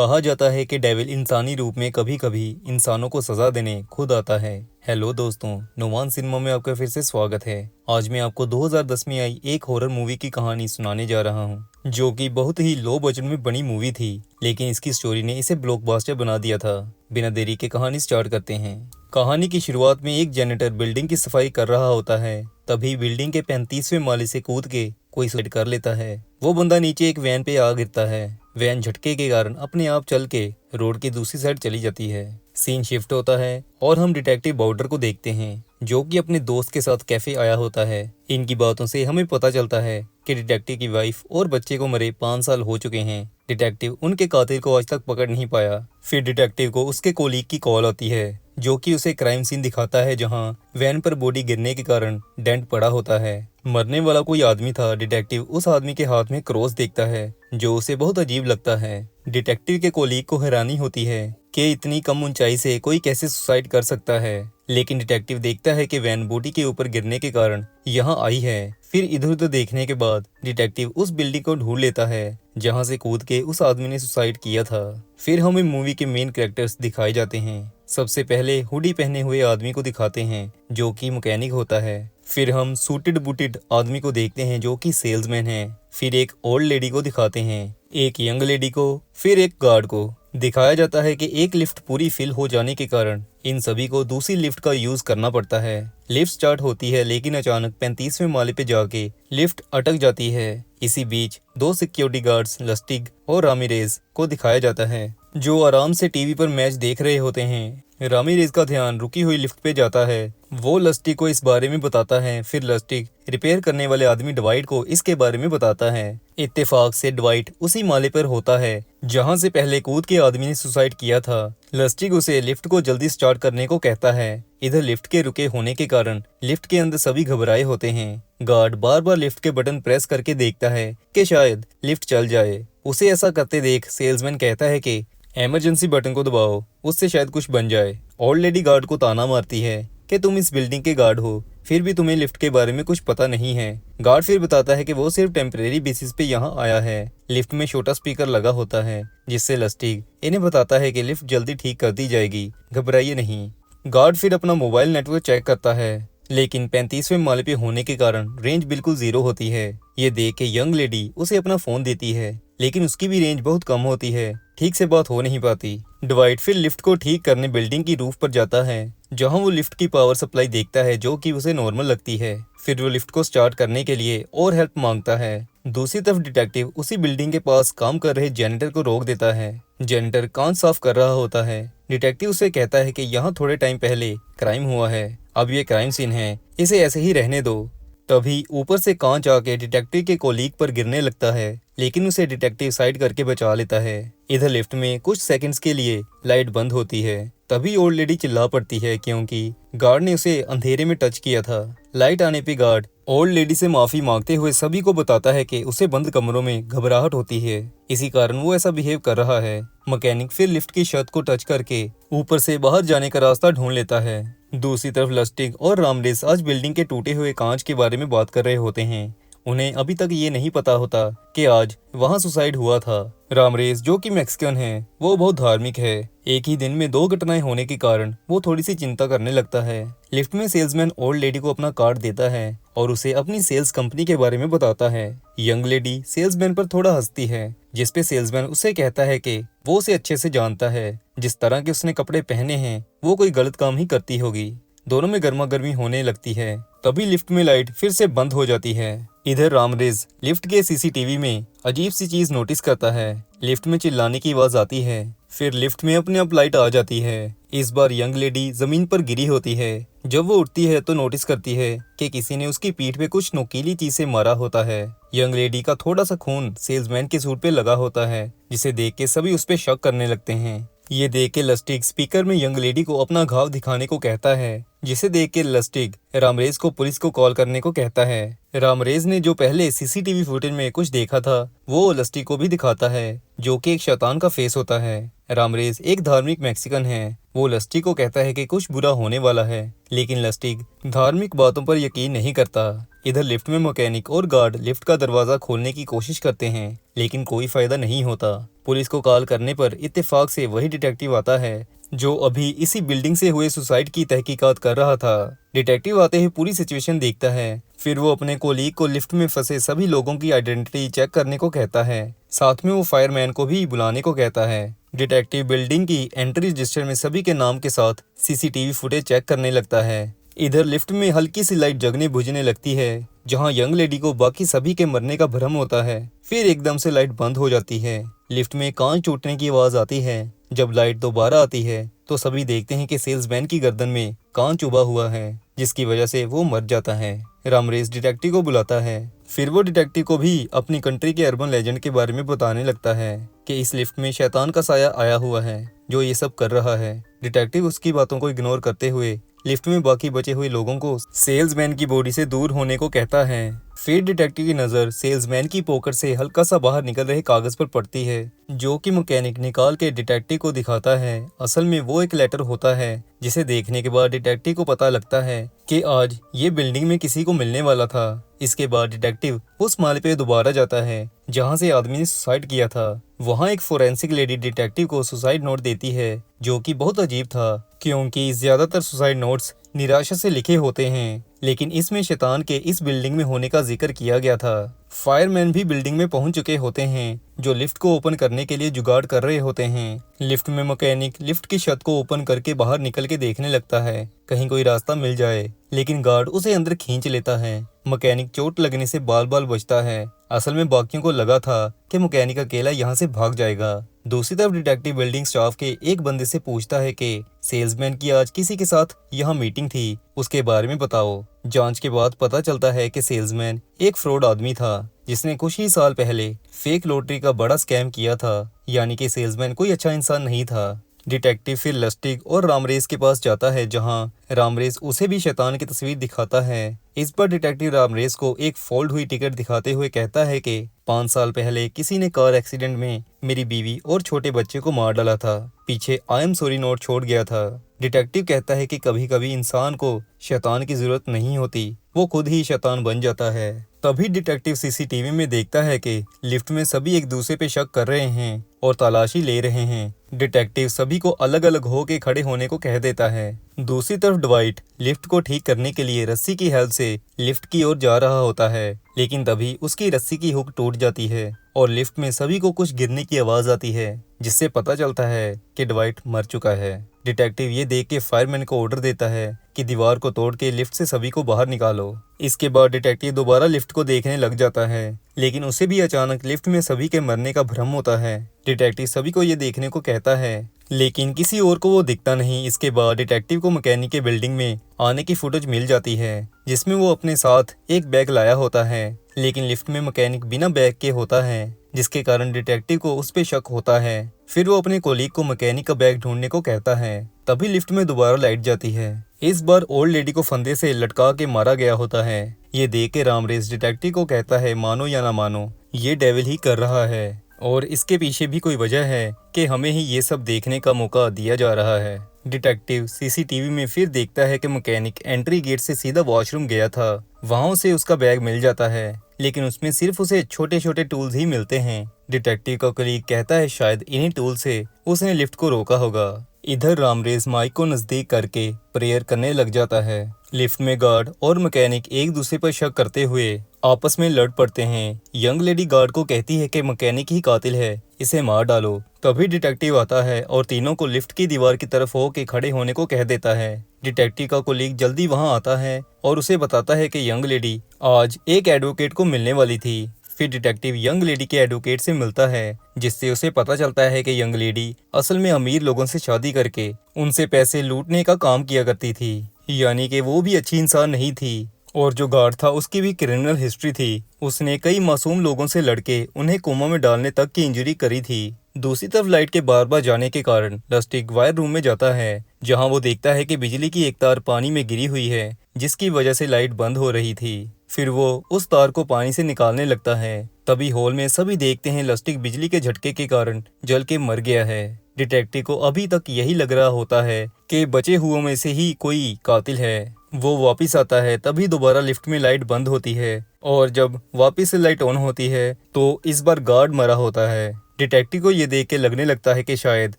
कहा जाता है कि डेविल इंसानी रूप में कभी कभी इंसानों को सजा देने खुद आता है। हेलो दोस्तों, नुमान सिनेमा में आपका फिर से स्वागत है। आज मैं आपको 2010 में आई एक हॉरर मूवी की कहानी सुनाने जा रहा हूं, जो कि बहुत ही लो बजट में बनी मूवी थी, लेकिन इसकी स्टोरी ने इसे ब्लॉकबस्टर बना दिया था। बिना देरी के कहानी स्टार्ट करते हैं। कहानी की शुरुआत में एक जेनेटर बिल्डिंग की सफाई कर रहा होता है। तभी बिल्डिंग के 35वें माले से कूद के कोई सुसाइड कर लेता है। वो बंदा नीचे एक वैन पे आ गिरता है। वैन झटके के कारण अपने आप चल के रोड की दूसरी साइड चली जाती है। सीन शिफ्ट होता है और हम डिटेक्टिव बाउडर को देखते हैं, जो कि अपने दोस्त के साथ कैफे आया होता है। इनकी बातों से हमें पता चलता है कि डिटेक्टिव की वाइफ और बच्चे को मरे 5 साल हो चुके हैं। डिटेक्टिव उनके कातिल को आज तक पकड़ नहीं पाया। फिर डिटेक्टिव को उसके कोलीग की कॉल आती है, जो कि उसे क्राइम सीन दिखाता है, जहां वैन पर बॉडी गिरने के कारण डेंट पड़ा होता है। मरने वाला कोई आदमी था। डिटेक्टिव उस आदमी के हाथ में क्रॉस देखता है, जो उसे बहुत अजीब लगता है। डिटेक्टिव के कोलीग को हैरानी होती है कि इतनी कम ऊंचाई से कोई कैसे सुसाइड कर सकता है, लेकिन डिटेक्टिव देखता है कि वैन बॉडी के ऊपर गिरने के कारण यहाँ आई है। फिर इधर उधर देखने के बाद डिटेक्टिव उस बिल्डिंग को ढूंढ लेता है, जहाँ से कूद के उस आदमी ने सुसाइड किया था। फिर हमें मूवी के मेन कैरेक्टर्स दिखाए जाते हैं। सबसे पहले हुडी पहने हुए आदमी को दिखाते हैं, जो कि मैकेनिक होता है। फिर हम सूटेड बूटेड आदमी को देखते हैं, जो कि सेल्समैन है। फिर एक ओल्ड लेडी को दिखाते हैं, एक यंग लेडी को, फिर एक गार्ड को। दिखाया जाता है कि एक लिफ्ट पूरी फिल हो जाने के कारण इन सभी को दूसरी लिफ्ट का यूज करना पड़ता है। लिफ्ट स्टार्ट होती है, लेकिन अचानक 35वें माले पे जाके लिफ्ट अटक जाती है। इसी बीच 2 सिक्योरिटी गार्ड्स लस्टिग और रामिरेज को दिखाया जाता है, जो आराम से टीवी पर मैच देख रहे होते हैं। रामिरेज का ध्यान रुकी हुई लिफ्ट पे जाता है। वो लस्टिग को इस बारे में बताता है। फिर लस्टिग रिपेयर करने वाले आदमी डवाइट को इसके बारे में बताता है। इत्तेफाक से डवाइट उसी माले पर होता है जहां से पहले कूद के आदमी ने सुसाइड किया था। लस्टिग उसे लिफ्ट को जल्दी स्टार्ट करने को कहता है। इधर लिफ्ट के रुके होने के कारण लिफ्ट के अंदर सभी घबराए होते हैं। गार्ड बार बार लिफ्ट के बटन प्रेस करके देखता है कि शायद लिफ्ट चल जाए। उसे ऐसा करते देख सेल्समैन कहता है कि इमरजेंसी बटन को दबाओ, उससे शायद कुछ बन जाए। ओल्ड लेडी गार्ड को ताना मारती है कि तुम इस बिल्डिंग के गार्ड हो, फिर भी तुम्हें लिफ्ट के बारे में कुछ पता नहीं है। गार्ड फिर बताता है कि वो सिर्फ टेम्परेरी बेसिस पे यहाँ आया है। लिफ्ट में छोटा स्पीकर लगा होता है, जिससे लस्टिग इन्हें बताता है कि लिफ्ट जल्दी ठीक कर दी जाएगी, घबराइए नहीं। गार्ड फिर अपना मोबाइल नेटवर्क चेक करता है, लेकिन 35वें माले पे होने के कारण रेंज बिल्कुल 0 होती है। ये देख के यंग लेडी उसे अपना फोन देती है, लेकिन उसकी भी रेंज बहुत कम होती है, ठीक से बात हो नहीं पाती। डवाइट फिर लिफ्ट को ठीक करने बिल्डिंग की रूफ पर जाता है, जहां वो लिफ्ट की पावर सप्लाई देखता है, जो कि उसे नॉर्मल लगती है। फिर वो लिफ्ट को स्टार्ट करने के लिए और हेल्प मांगता है। दूसरी तरफ डिटेक्टिव उसी बिल्डिंग के पास काम कर रहे जेनेटर को रोक देता है। जेनेटर कांच साफ कर रहा होता है। डिटेक्टिव उसे कहता है कि यहाँ थोड़े टाइम पहले क्राइम हुआ है, अब ये क्राइम सीन है, इसे ऐसे ही रहने दो। तभी ऊपर से कांच आके डिटेक्टिव के कोलीग पर गिरने लगता है, लेकिन उसे डिटेक्टिव साइड करके बचा लेता है। इधर लिफ्ट में कुछ सेकंड्स के लिए लाइट बंद होती है। तभी ओल्ड लेडी चिल्ला पड़ती है, क्योंकि गार्ड ने उसे अंधेरे में टच किया था। लाइट आने पे गार्ड ओल्ड लेडी से माफी मांगते हुए सभी को बताता है कि उसे बंद कमरों में घबराहट होती है, इसी कारण वो ऐसा बिहेव कर रहा है। मैकेनिक फिर लिफ्ट की छत को टच करके ऊपर से बाहर जाने का रास्ता ढूंढ लेता है। दूसरी तरफ लस्टिग और रामरेज आज बिल्डिंग के टूटे हुए कांच के बारे में बात कर रहे होते हैं। उन्हें अभी तक ये नहीं पता होता कि आज वहां सुसाइड हुआ था। रामरेज, जो कि मैक्सिकन है, वो बहुत धार्मिक है। एक ही दिन में 2 घटनाएं होने के कारण वो थोड़ी सी चिंता करने लगता है। लिफ्ट में सेल्समैन ओल्ड लेडी को अपना कार्ड देता है और उसे अपनी सेल्स कंपनी के बारे में बताता है। यंग लेडी सेल्समैन पर थोड़ा हंसती है, जिसपे सेल्समैन उसे कहता है कि वो उसे अच्छे से जानता है, जिस तरह के उसने कपड़े पहने हैं वो कोई गलत काम ही करती होगी। दोनों में गर्मा गर्मी होने लगती है। तभी लिफ्ट में लाइट फिर से बंद हो जाती है। इधर रामरेज लिफ्ट के सीसीटीवी में अजीब सी चीज नोटिस करता है। लिफ्ट में चिल्लाने की आवाज आती है। फिर लिफ्ट में अपने आप लाइट आ जाती है। इस बार यंग लेडी जमीन पर गिरी होती है। जब वो उठती है तो नोटिस करती है कि किसी ने उसकी पीठ पे कुछ नोकीली चीज से मारा होता है। यंग लेडी का थोड़ा सा खून सेल्समैन के सूट पे लगा होता है, जिसे देख के सभी उस पे शक करने लगते हैं। ये देख के लस्टिग स्पीकर में यंग लेडी को अपना घाव दिखाने को कहता है, जिसे देख के लस्टिग रामरेज को पुलिस को कॉल करने को कहता है। रामरेज ने जो पहले सीसीटीवी फुटेज में कुछ देखा था वो लस्टिग को भी दिखाता है, जो कि एक शैतान का फेस होता है। रामरेज एक धार्मिक मैक्सिकन है। वो लस्टिग को कहता है कि कुछ बुरा होने वाला है, लेकिन लस्टिग धार्मिक बातों पर यकीन नहीं करता। इधर लिफ्ट में मैकेनिक और गार्ड लिफ्ट का दरवाजा खोलने की कोशिश करते हैं, लेकिन कोई फायदा नहीं होता। पुलिस को कॉल करने पर इत्तेफाक से वही डिटेक्टिव आता है जो अभी इसी बिल्डिंग से हुए सुसाइड की तहकीकात कर रहा था। डिटेक्टिव आते ही पूरी सिचुएशन देखता है, फिर वो अपने कोलीग को लिफ्ट में फंसे सभी लोगों की आइडेंटिटी चेक करने को कहता है। साथ में वो फायरमैन को भी बुलाने को कहता है। डिटेक्टिव बिल्डिंग की एंट्री रजिस्टर में सभी के नाम के साथ सीसीटीवी फुटेज चेक करने लगता है। इधर लिफ्ट में हल्की सी लाइट जगने बुझने लगती है, जहां यंग लेडी को बाकी सभी के मरने का भ्रम होता है। फिर एकदम से लाइट बंद हो जाती है। लिफ्ट में कांच टूटने की आवाज आती है। जब लाइट दोबारा आती है तो सभी देखते हैं कि सेल्समैन की गर्दन में कांच चुभा हुआ है, जिसकी वजह से वो मर जाता है। रामरेस डिटेक्टिव को बुलाता है। फिर वो डिटेक्टिव को भी अपनी कंट्री के अर्बन लेजेंड के बारे में बताने लगता है कि इस लिफ्ट में शैतान का साया आया हुआ है जो ये सब कर रहा है। डिटेक्टिव उसकी बातों को इग्नोर करते हुए लिफ्ट में बाकी बचे हुए लोगों को सेल्समैन की बॉडी से दूर होने को कहता है। फिर डिटेक्टिव की नज़र सेल्समैन की पॉकेट से हल्का सा बाहर निकल रहे कागज पर पड़ती है, जो कि मैकेनिक निकाल के डिटेक्टिव को दिखाता है। असल में वो एक लेटर होता है, जिसे देखने के बाद डिटेक्टिव को पता लगता है कि आज ये बिल्डिंग में किसी को मिलने वाला था। इसके बाद डिटेक्टिव उस माले पे दोबारा जाता है जहाँ से आदमी ने सुसाइड किया था। वहाँ एक फोरेंसिक लेडी डिटेक्टिव को सुसाइड नोट देती है, जो कि बहुत अजीब था क्योंकि ज्यादातर सुसाइड नोट्स निराशा से लिखे होते हैं, लेकिन इसमें शैतान के इस बिल्डिंग में होने का जिक्र किया गया था। फायरमैन भी बिल्डिंग में पहुंच चुके होते हैं, जो लिफ्ट को ओपन करने के लिए जुगाड़ कर रहे होते हैं। लिफ्ट में मैकेनिक लिफ्ट की छत को ओपन करके बाहर निकल के देखने लगता है, कहीं कोई रास्ता मिल जाए, लेकिन गार्ड उसे अंदर खींच लेता है। मैकेनिक चोट लगने से बाल बाल बचता है। असल में बाकियों को लगा था कि मैकेनिक अकेला यहाँ से भाग जाएगा। दूसरी तरफ डिटेक्टिव बिल्डिंग स्टाफ के एक बंदे से पूछता है कि सेल्समैन की आज किसी के साथ यहाँ मीटिंग थी, उसके बारे में बताओ। जांच के बाद पता चलता है कि सेल्समैन एक फ्रॉड आदमी था, जिसने कुछ ही साल पहले फेक लॉटरी का बड़ा स्कैम किया था, यानी कि सेल्समैन कोई अच्छा इंसान नहीं था। डिटेक्टिव फिर लस्टिक और रामरेस के पास जाता है, जहां रामरेस उसे भी शैतान की तस्वीर दिखाता है। इस पर डिटेक्टिव रामरेस को एक फोल्ड हुई टिकट दिखाते हुए कहता है कि 5 साल पहले किसी ने कार एक्सीडेंट में मेरी बीवी और छोटे बच्चे को मार डाला था, पीछे आई एम सॉरी नोट छोड़ गया था। डिटेक्टिव कहता है कि कभी कभी इंसान को शैतान की जरूरत नहीं होती, वो खुद ही शैतान बन जाता है। तभी डिटेक्टिव सीसीटीवी में देखता है कि लिफ्ट में सभी एक दूसरे पे शक कर रहे हैं और तलाशी ले रहे हैं। डिटेक्टिव सभी को अलग अलग होके खड़े होने को कह देता है। दूसरी तरफ डवाइट लिफ्ट को ठीक करने के लिए रस्सी की हेल्प से लिफ्ट की ओर जा रहा होता है, लेकिन तभी उसकी रस्सी की हुक टूट जाती है और लिफ्ट में सभी को कुछ गिरने की आवाज आती है, जिससे पता चलता है कि डवाइट मर चुका है। डिटेक्टिव ये देख के फायरमैन को ऑर्डर देता है कि दीवार को तोड़ के लिफ्ट से सभी को बाहर निकालो। इसके बाद डिटेक्टिव दोबारा लिफ्ट को देखने लग जाता है, लेकिन उसे भी अचानक लिफ्ट में सभी के मरने का भ्रम होता है। डिटेक्टिव सभी को ये देखने को कहता है, लेकिन किसी और को वो दिखता नहीं। इसके बाद डिटेक्टिव को मैकेनिक के बिल्डिंग में आने की फुटेज मिल जाती है, जिसमें वो अपने साथ एक बैग लाया होता है, लेकिन लिफ्ट में मैकेनिक बिना बैग के होता है, जिसके कारण डिटेक्टिव को उस पे शक होता है। फिर वो अपने कोलीग को मैकेनिक का बैग ढूंढने को कहता है। तभी लिफ्ट में दोबारा लाइट जाती है। इस बार ओल्ड लेडी को फंदे से लटका के मारा गया होता है। ये देख के रामरेस डिटेक्टिव को कहता है, मानो या ना मानो, ये डेविल ही कर रहा है और इसके पीछे भी कोई वजह है कि हमें ही ये सब देखने का मौका दिया जा रहा है। डिटेक्टिव सीसीटीवी में फिर देखता है कि मैकेनिक एंट्री गेट से सीधा वॉशरूम गया था। वहां से उसका बैग मिल जाता है, लेकिन उसमें सिर्फ उसे छोटे छोटे टूल्स ही मिलते हैं। डिटेक्टिव का कलीग कहता है शायद इन्हीं टूल से उसने लिफ्ट को रोका होगा। इधर रामरेस माइक को नजदीक करके प्रेयर करने लग जाता है। लिफ्ट में गार्ड और मैकेनिक एक दूसरे पर शक करते हुए आपस में लड़ पड़ते हैं। यंग लेडी गार्ड को कहती है कि मैकेनिक ही कातिल है, इसे मार डालो। तभी डिटेक्टिव आता है और तीनों को लिफ्ट की दीवार की तरफ होके खड़े होने को कह देता है। डिटेक्टिव का कोलीग जल्दी वहां आता है और उसे बताता है कि यंग लेडी आज एक एडवोकेट को मिलने वाली थी। फिर डिटेक्टिव यंग लेडी के एडवोकेट से मिलता है, जिससे उसे पता चलता है कि यंग लेडी असल में अमीर लोगों से शादी करके उनसे पैसे लूटने का काम किया करती थी, यानी कि वो भी अच्छी इंसान नहीं थी। और जो गार्ड था उसकी भी क्रिमिनल हिस्ट्री थी। उसने कई मासूम लोगों से लड़के उन्हें कोमा में डालने तक की इंजरी करी थी। दूसरी तरफ लाइट के बार बार जाने के कारण लस्टिक वायर रूम में जाता है, जहां वो देखता है कि बिजली की एक तार पानी में गिरी हुई है, जिसकी वजह से लाइट बंद हो रही थी। फिर वो उस तार को पानी से निकालने लगता है। तभी हॉल में सभी देखते हैं लस्टिक बिजली के झटके के कारण जल के मर गया है। डिटेक्टिव को अभी तक यही लग रहा होता है कि बचे हुओं में से ही कोई कातिल है। वो वापस आता है, तभी दोबारा लिफ्ट में लाइट बंद होती है और जब वापस से लाइट ऑन होती है तो इस बार गार्ड मरा होता है। डिटेक्टिव को ये देख के लगने लगता है कि शायद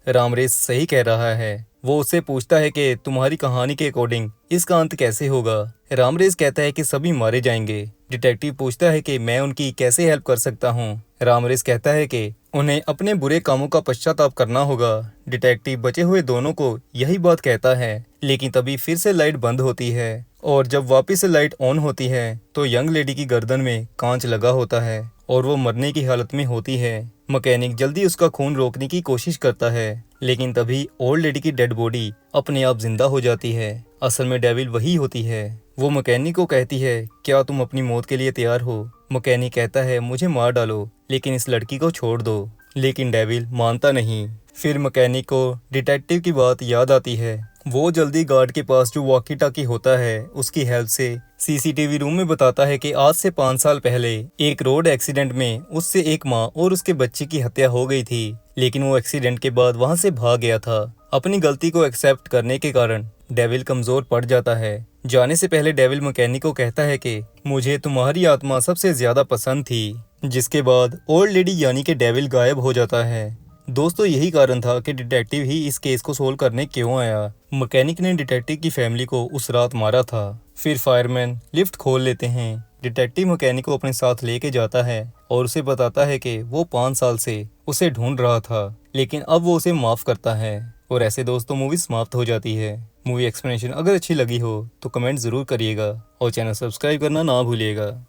रामरेस सही कह रहा है। वो उससे पूछता है कि तुम्हारी कहानी के अकॉर्डिंग इसका अंत कैसे होगा। रामरेस कहता है कि सभी मारे जाएंगे। डिटेक्टिव पूछता है कि मैं उनकी कैसे हेल्प कर सकता हूँ। रामरेस कहता है कि उन्हें अपने बुरे कामों का पश्चाताप करना होगा। डिटेक्टिव बचे हुए दोनों को यही बात कहता है, लेकिन तभी फिर से लाइट बंद होती है और जब वापस से लाइट ऑन होती है तो यंग लेडी की गर्दन में कांच लगा होता है और वो मरने की हालत में होती है। मैकेनिक जल्दी उसका खून रोकने की कोशिश करता है, लेकिन तभी ओल्ड लेडी की डेड बॉडी अपने आप जिंदा हो जाती है। असल में डेविल वही होती है। वो मैकेनिक को कहती है, क्या तुम अपनी मौत के लिए तैयार हो? मैकेनिक कहता है, मुझे मार डालो लेकिन इस लड़की को छोड़ दो। लेकिन डेविल मानता नहीं। फिर मैकेनिक को डिटेक्टिव की बात याद आती है। वो जल्दी गार्ड के पास जो वॉकी टाकी होता है उसकी हेल्प से सीसीटीवी रूम में बताता है कि आज से 5 साल पहले एक रोड एक्सीडेंट में उससे एक माँ और उसके बच्चे की हत्या हो गई थी, लेकिन वो एक्सीडेंट के बाद वहां से भाग गया था। अपनी गलती को एक्सेप्ट करने के कारण डेविल कमजोर पड़ जाता है। जाने से पहले डेविल मैकेनिक को कहता है कि मुझे तुम्हारी आत्मा सबसे ज्यादा पसंद थी। जिसके बाद ओल्ड लेडी यानी कि डेविल गायब हो जाता है। दोस्तों, यही कारण था कि डिटेक्टिव ही इस केस को सोल्व करने क्यों आया। मैकेनिक ने डिटेक्टिव की फैमिली को उस रात मारा था। फिर फायरमैन लिफ्ट खोल लेते हैं। डिटेक्टिव मैकेनिक को अपने साथ लेके जाता है और उसे बताता है कि वो 5 साल से उसे ढूंढ रहा था, लेकिन अब वो उसे माफ करता है। और ऐसे दोस्तों मूवी समाप्त हो जाती है। मूवी एक्सप्लेनेशन अगर अच्छी लगी हो तो कमेंट जरूर करिएगा और चैनल सब्सक्राइब करना ना भूलिएगा।